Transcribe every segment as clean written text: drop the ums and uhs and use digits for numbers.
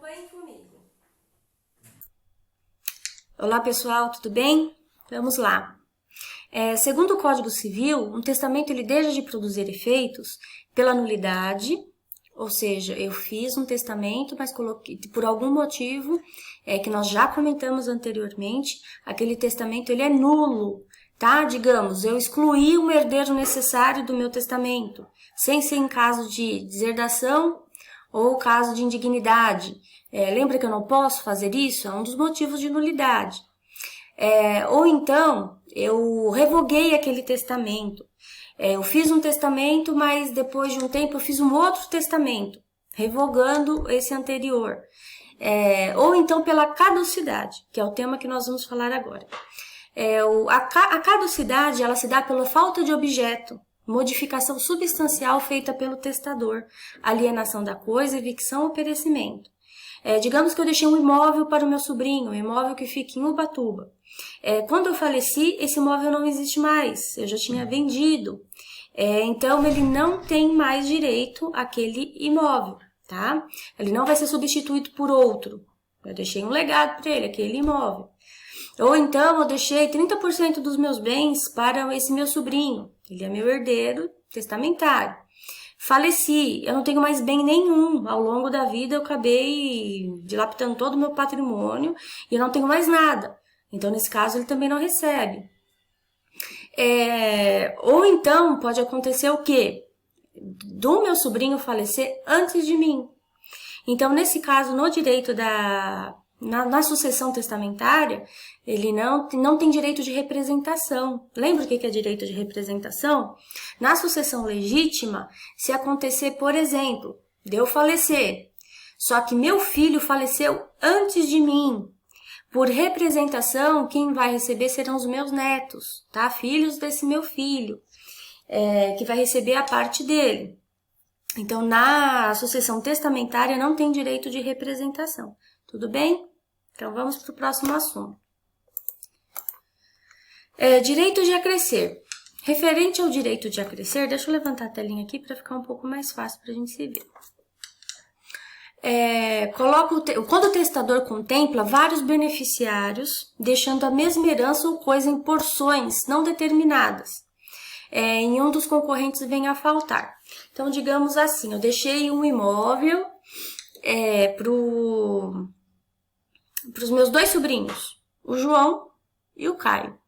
Acompanhem comigo. Olá pessoal, tudo bem? Vamos lá. Segundo o Código Civil, um testamento ele deixa de produzir efeitos pela nulidade, ou seja, eu fiz um testamento, mas coloquei por algum motivo que nós já comentamos anteriormente, aquele testamento ele é nulo, tá? Digamos, eu excluí um herdeiro necessário do meu testamento, sem ser em caso de deserdação ou caso de indignidade. Lembra que eu não posso fazer isso? É um dos motivos de nulidade. Ou então, eu revoguei aquele testamento. Eu fiz um testamento, mas depois de um tempo eu fiz um outro testamento, revogando esse anterior. Ou então pela caducidade, que é o tema que nós vamos falar agora. A caducidade ela se dá pela falta de objeto, modificação substancial feita pelo testador, alienação da coisa, evicção ou perecimento. Digamos que eu deixei um imóvel para o meu sobrinho, um imóvel que fica em Ubatuba. Quando eu faleci, esse imóvel não existe mais, eu já tinha vendido. Então, ele não tem mais direito àquele imóvel, tá? Ele não vai ser substituído por outro. Eu deixei um legado para ele, aquele imóvel. Ou então, eu deixei 30% dos meus bens para esse meu sobrinho. Ele é meu herdeiro testamentário. Faleci, eu não tenho mais bem nenhum. Ao longo da vida, eu acabei dilapidando todo o meu patrimônio e eu não tenho mais nada. Então, nesse caso, ele também não recebe. Ou então, pode acontecer o quê? Do meu sobrinho falecer antes de mim. Então, nesse caso, no direito na sucessão testamentária, ele não tem direito de representação. Lembra o que é direito de representação? Na sucessão legítima, se acontecer, por exemplo, de eu falecer, só que meu filho faleceu antes de mim, por representação, quem vai receber serão os meus netos, tá? Filhos desse meu filho, que vai receber a parte dele. Então, na sucessão testamentária, não tem direito de representação. Tudo bem? Então, vamos para o próximo assunto. Direito de acrescer. Referente ao direito de acrescer, deixa eu levantar a telinha aqui para ficar um pouco mais fácil para a gente se ver. Quando o testador contempla vários beneficiários, deixando a mesma herança ou coisa em porções não determinadas, em um dos concorrentes vem a faltar. Então, digamos assim, eu deixei um imóvel para os meus dois sobrinhos, o João e o Caio.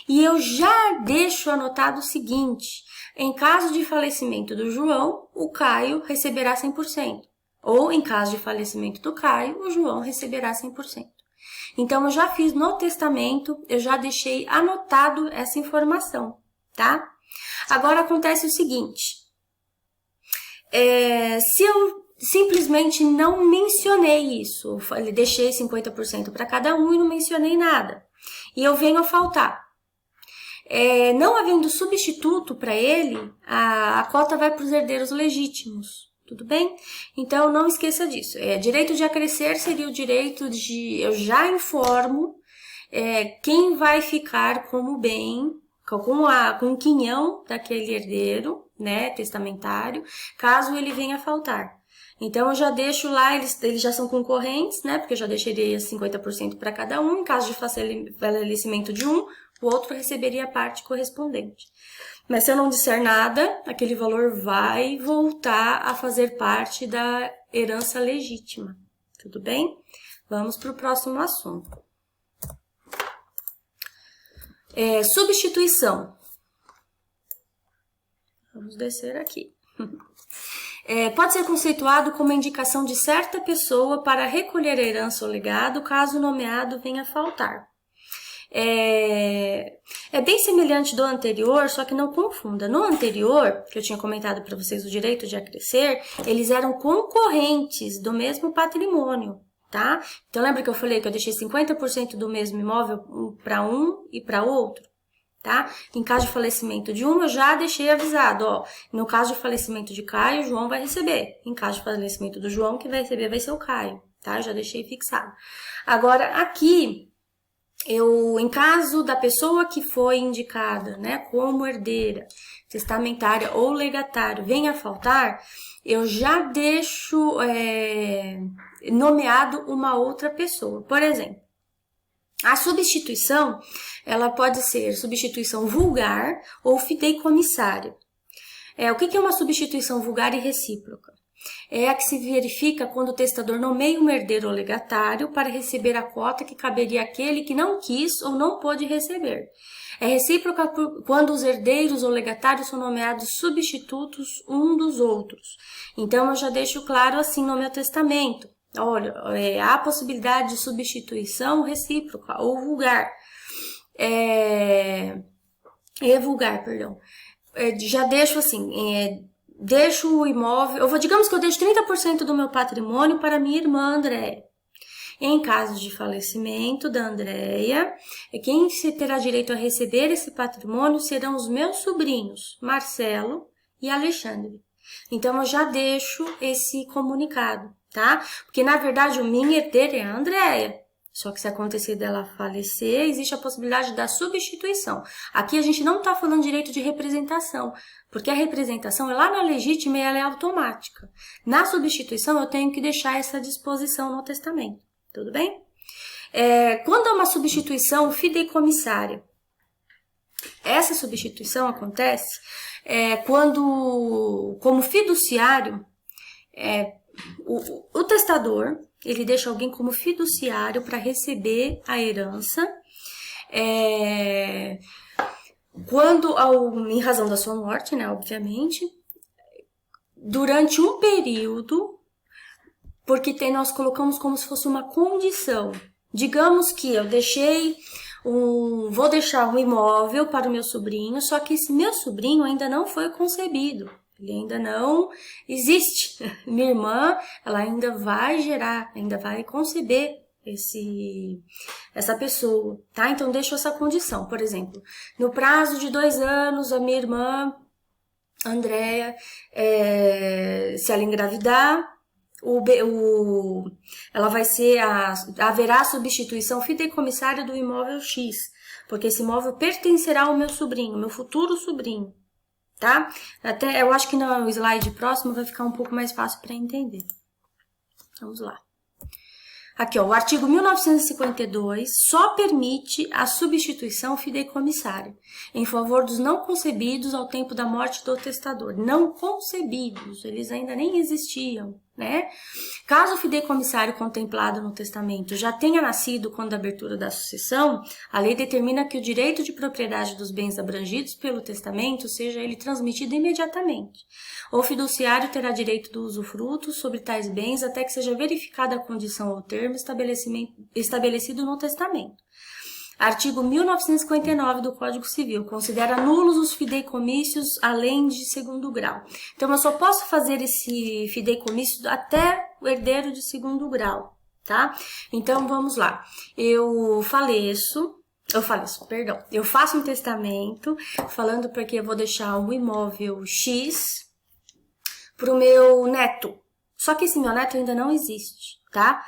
E eu já deixo anotado o seguinte, em caso de falecimento do João, o Caio receberá 100%. Ou, em caso de falecimento do Caio, o João receberá 100%. Então, eu já fiz no testamento, eu já deixei anotado essa informação, tá? Agora, acontece o seguinte. Se eu simplesmente não mencionei isso, eu deixei 50% para cada um e não mencionei nada, e eu venho a faltar. Não havendo substituto para ele, a cota vai para os herdeiros legítimos. Tudo bem? Então, não esqueça disso. Direito de acrescer seria o direito de... Eu já informo quem vai ficar como bem, com o quinhão daquele herdeiro, né, testamentário, caso ele venha a faltar. Então, eu já deixo lá, eles já são concorrentes, né, porque eu já deixaria 50% para cada um. Em caso de falecimento de um, o outro receberia a parte correspondente. Mas se eu não disser nada, aquele valor vai voltar a fazer parte da herança legítima. Tudo bem? Vamos para o próximo assunto. Substituição. Vamos descer aqui. Pode ser conceituado como a indicação de certa pessoa para recolher a herança ou legado, caso o nomeado venha a faltar. É bem semelhante do anterior, só que não confunda. No anterior, que eu tinha comentado para vocês o direito de acrescer, eles eram concorrentes do mesmo patrimônio, tá? Então, lembra que eu falei que eu deixei 50% do mesmo imóvel para um e para outro, tá? Em caso de falecimento de um, eu já deixei avisado, ó. No caso de falecimento de Caio, o João vai receber. Em caso de falecimento do João, quem vai receber vai ser o Caio, tá? Eu já deixei fixado. Agora, aqui... em caso da pessoa que foi indicada, né, como herdeira, testamentária ou legatário venha a faltar, eu já deixo nomeado uma outra pessoa. Por exemplo, a substituição, ela pode ser substituição vulgar ou fideicomissária. O que é uma substituição vulgar e recíproca? É a que se verifica quando o testador nomeia um herdeiro ou legatário para receber a cota que caberia àquele que não quis ou não pôde receber. É recíproca quando os herdeiros ou legatários são nomeados substitutos um dos outros. Então, eu já deixo claro assim no meu testamento. Olha, há a possibilidade de substituição recíproca ou vulgar. Vulgar, perdão. Já deixo assim, deixo o imóvel, digamos que eu deixo 30% do meu patrimônio para minha irmã Andréia. Em caso de falecimento da Andréia, quem terá direito a receber esse patrimônio serão os meus sobrinhos, Marcelo e Alexandre. Então, eu já deixo esse comunicado, tá? Porque, na verdade, o minha herdeira é a Andréia. Só que se acontecer dela falecer, existe a possibilidade da substituição. Aqui a gente não está falando de direito de representação, porque a representação é lá na legítima e ela é automática. Na substituição, eu tenho que deixar essa disposição no testamento. Tudo bem? Quando é uma substituição fideicomissária, essa substituição acontece quando, como fiduciário, o testador, ele deixa alguém como fiduciário para receber a herança, quando, em razão da sua morte, né, obviamente, durante um período, porque nós colocamos como se fosse uma condição. Digamos que eu vou deixar um imóvel para o meu sobrinho, só que esse meu sobrinho ainda não foi concebido. Ele ainda não existe. Minha irmã, ela ainda vai gerar, ainda vai conceber essa pessoa, tá? Então, deixo essa condição. Por exemplo, no prazo de 2 anos, a minha irmã, Andréia, se ela engravidar, ela vai ser haverá substituição fideicomissária do imóvel X, porque esse imóvel pertencerá ao meu sobrinho, meu futuro sobrinho, tá? Até eu acho que no slide próximo vai ficar um pouco mais fácil para entender. Vamos lá. Aqui, ó, o artigo 1952 só permite a substituição fideicomissária em favor dos não concebidos ao tempo da morte do testador. Não concebidos, eles ainda nem existiam, né? Caso o fideicomissário contemplado no testamento já tenha nascido quando a abertura da sucessão, a lei determina que o direito de propriedade dos bens abrangidos pelo testamento seja ele transmitido imediatamente. O fiduciário terá direito do usufruto sobre tais bens até que seja verificada a condição ou termo estabelecido no testamento. Artigo 1959 do Código Civil considera nulos os fideicomícios além de segundo grau. Então, eu só posso fazer esse fideicomício até o herdeiro de segundo grau, tá? Então, vamos lá. Eu faço um testamento falando porque eu vou deixar um imóvel X para o meu neto. Só que esse meu neto ainda não existe, tá?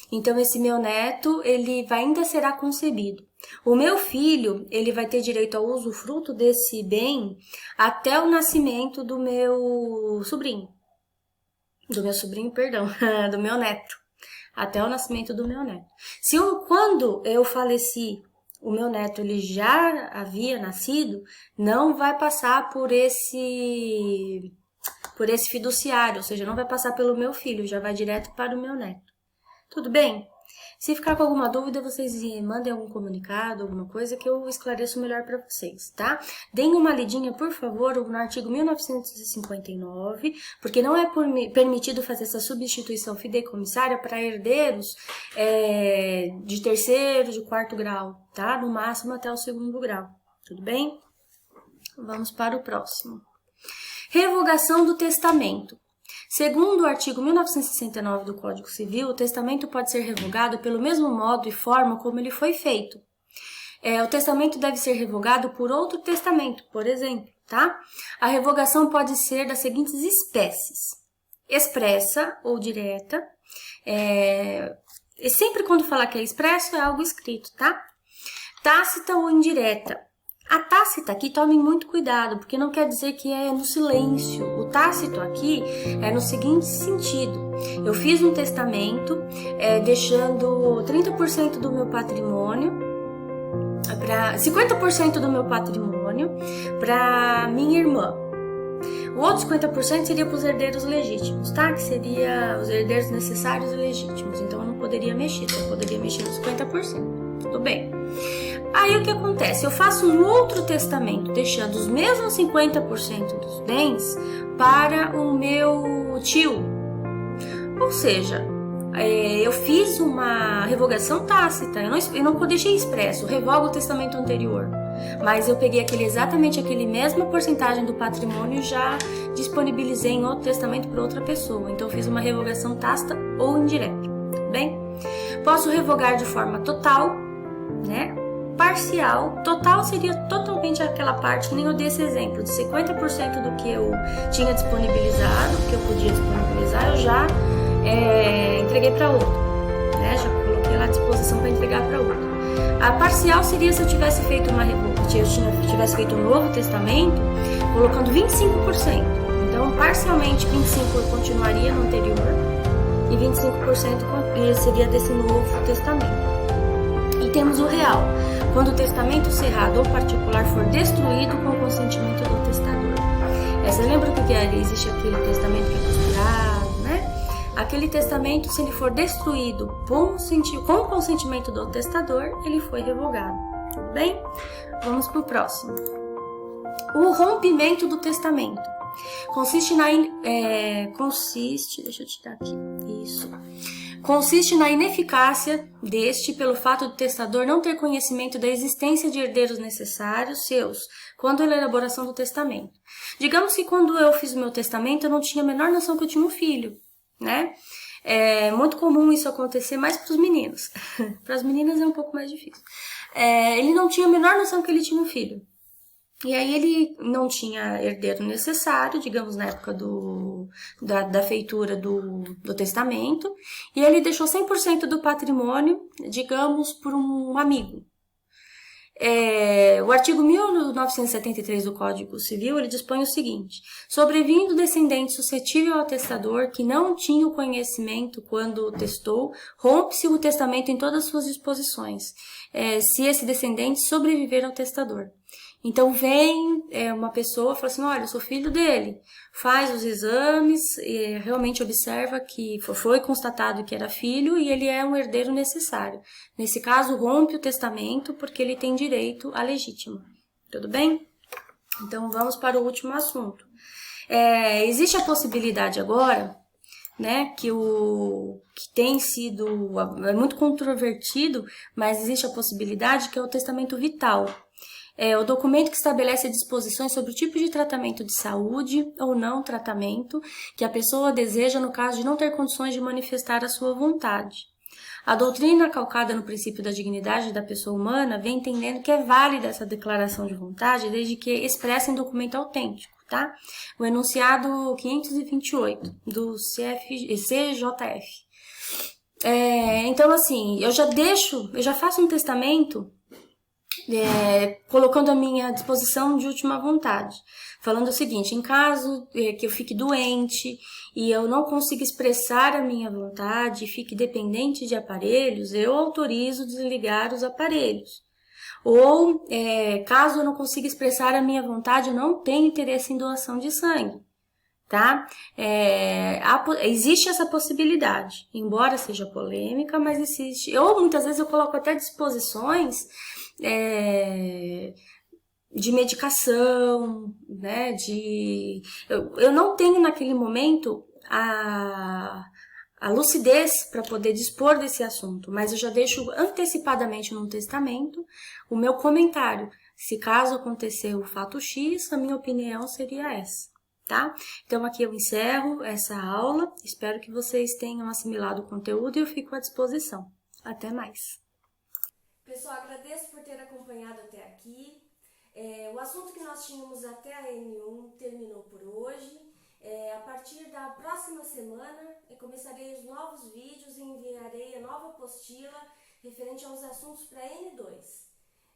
Então, esse meu neto, ele ainda será concebido. O meu filho, ele vai ter direito ao usufruto desse bem até o nascimento do meu sobrinho. Do meu neto. Até o nascimento do meu neto. Quando eu faleci, o meu neto ele já havia nascido, não vai passar por esse fiduciário, ou seja, não vai passar pelo meu filho, já vai direto para o meu neto. Tudo bem? Se ficar com alguma dúvida, vocês mandem algum comunicado, alguma coisa que eu esclareço melhor para vocês, tá? Deem uma lidinha, por favor, no artigo 1959, porque não é permitido fazer essa substituição fideicomissária para herdeiros de 3º, de 4º grau, tá? No máximo até o 2º grau, tudo bem? Vamos para o próximo. Revogação do testamento. Segundo o artigo 1969 do Código Civil, o testamento pode ser revogado pelo mesmo modo e forma como ele foi feito. O testamento deve ser revogado por outro testamento, por exemplo, tá? A revogação pode ser das seguintes espécies: expressa ou direta. E sempre quando falar que é expresso, é algo escrito, tá? Tácita ou indireta. A tácita aqui, tomem muito cuidado, porque não quer dizer que é no silêncio. O tácito aqui é no seguinte sentido. Eu fiz um testamento deixando 30% do meu patrimônio, 50% do meu patrimônio para minha irmã. O outro 50% seria para os herdeiros legítimos, tá? Que seria os herdeiros necessários e legítimos. Então eu não poderia mexer, só poderia mexer nos 50%. Tudo bem. Aí o que acontece? Eu faço um outro testamento, deixando os mesmos 50% dos bens para o meu tio. Ou seja, eu fiz uma revogação tácita, eu não deixei expresso, revogo o testamento anterior. Mas eu peguei exatamente aquele mesma porcentagem do patrimônio e já disponibilizei em outro testamento para outra pessoa. Então eu fiz uma revogação tácita ou indireta, tudo bem? Posso revogar de forma total, né? Parcial. Total seria totalmente aquela parte, que nem eu dei esse exemplo, de 50% do que eu tinha disponibilizado, que eu podia disponibilizar, eu já entreguei para outro, né? Já coloquei lá à disposição para entregar para outro. A parcial seria se eu tivesse feito tivesse feito um novo testamento, colocando 25%. Então, parcialmente, 25% eu continuaria no anterior e 25% seria desse novo testamento. E temos o real, quando o testamento cerrado ou particular for destruído com o consentimento do testador. Você lembra que existe aquele testamento que é costurado, né? Aquele testamento, se ele for destruído com o consentimento do testador, ele foi revogado. Tudo bem? Vamos para o próximo. O rompimento do testamento. Consiste na ineficácia deste pelo fato do testador não ter conhecimento da existência de herdeiros necessários seus quando a elaboração do testamento. Digamos que quando eu fiz o meu testamento, eu não tinha a menor noção que eu tinha um filho, né? É muito comum isso acontecer mais para os meninos. Para as meninas é um pouco mais difícil. Ele não tinha a menor noção que ele tinha um filho. E aí ele não tinha herdeiro necessário, digamos, na época da feitura do testamento, e ele deixou 100% do patrimônio, digamos, por um amigo. O artigo 1973 do Código Civil, ele dispõe o seguinte: sobrevindo descendente suscetível ao testador que não tinha o conhecimento quando testou, rompe-se o testamento em todas as suas disposições, se esse descendente sobreviver ao testador. Então vem uma pessoa e fala assim, olha, eu sou filho dele, faz os exames, realmente observa que foi constatado que era filho e ele é um herdeiro necessário. Nesse caso, rompe o testamento porque ele tem direito à legítima. Tudo bem? Então vamos para o último assunto. Existe a possibilidade agora, né, que tem sido muito controvertido, mas existe a possibilidade que é o testamento vital. O documento que estabelece disposições sobre o tipo de tratamento de saúde ou não tratamento que a pessoa deseja no caso de não ter condições de manifestar a sua vontade. A doutrina calcada no princípio da dignidade da pessoa humana vem entendendo que é válida essa declaração de vontade desde que expressa em documento autêntico, tá? O enunciado 528 do CJF. Então, assim, eu já faço um testamento colocando a minha disposição de última vontade, falando o seguinte: em caso que eu fique doente e eu não consiga expressar a minha vontade e fique dependente de aparelhos, eu autorizo desligar os aparelhos. Ou, caso eu não consiga expressar a minha vontade, eu não tenho interesse em doação de sangue. Tá? Existe essa possibilidade, embora seja polêmica, mas existe. Ou muitas vezes eu coloco até disposições de medicação, né? Eu não tenho naquele momento a lucidez para poder dispor desse assunto, mas eu já deixo antecipadamente no testamento o meu comentário. Se caso acontecer o fato X, a minha opinião seria essa. Tá? Então aqui eu encerro essa aula, espero que vocês tenham assimilado o conteúdo e eu fico à disposição. Até mais! Pessoal, agradeço por ter acompanhado até aqui. O assunto que nós tínhamos até a N1 terminou por hoje. A partir da próxima semana eu começarei os novos vídeos e enviarei a nova apostila referente aos assuntos para N2.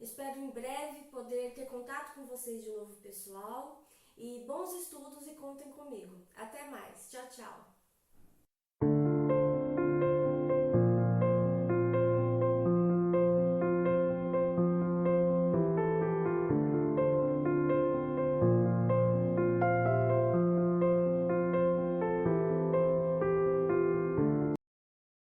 Espero em breve poder ter contato com vocês de novo, pessoal. E bons estudos e contem comigo. Até mais. Tchau, tchau.